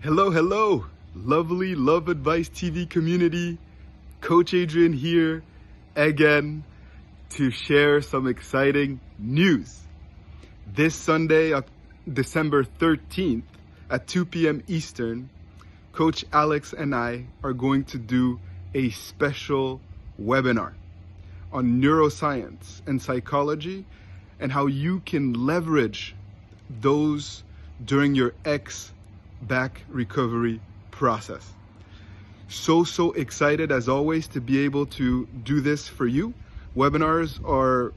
Hello, lovely Love Advice TV community. Coach Adrian here again to share some exciting news. This Sunday, December 13th at 2 p.m. Eastern, Coach Alex and I are going to do a special webinar on neuroscience and psychology and how you can leverage those during your back recovery process. So excited as always to be able to do this for you. Webinars are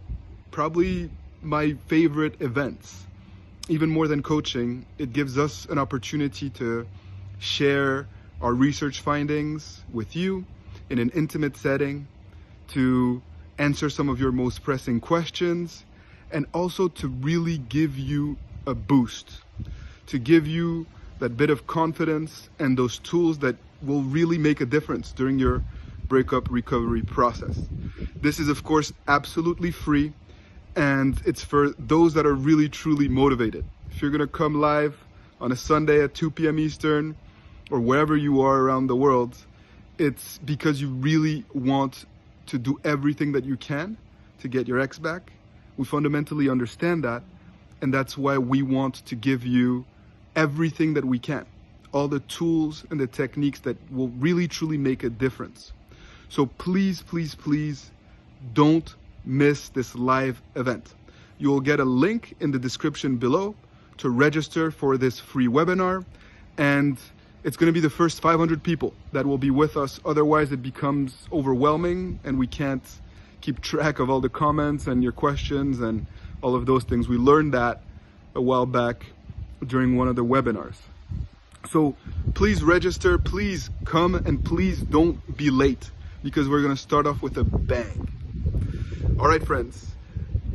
probably my favorite events. Even more than coaching, it gives us an opportunity to share our research findings with you in an intimate setting, to answer some of your most pressing questions, and also to really give you a boost, to give you that bit of confidence and those tools that will really make a difference during your breakup recovery process. This is, of course, absolutely free, and it's for those that are really truly motivated. If you're gonna come live on a Sunday at 2 p.m. Eastern or wherever you are around the world, it's because you really want to do everything that you can to get your ex back. We fundamentally understand that, and that's why we want to give you everything that we can, all the tools and the techniques that will really truly make a difference. So please don't miss this live event. You'll get a link in the description below to register for this free webinar, and it's going to be the first 500 people that will be with us. Otherwise it becomes overwhelming and we can't keep track of all the comments and your questions and all of those things. We learned that a while back during one of the webinars. So please register, please come, and please don't be late, because we're going to start off with a bang. All right, friends,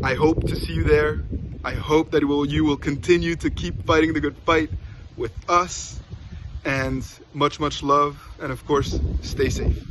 I hope to see you there. I hope that you will continue to keep fighting the good fight with us, and much love, and of course, stay safe.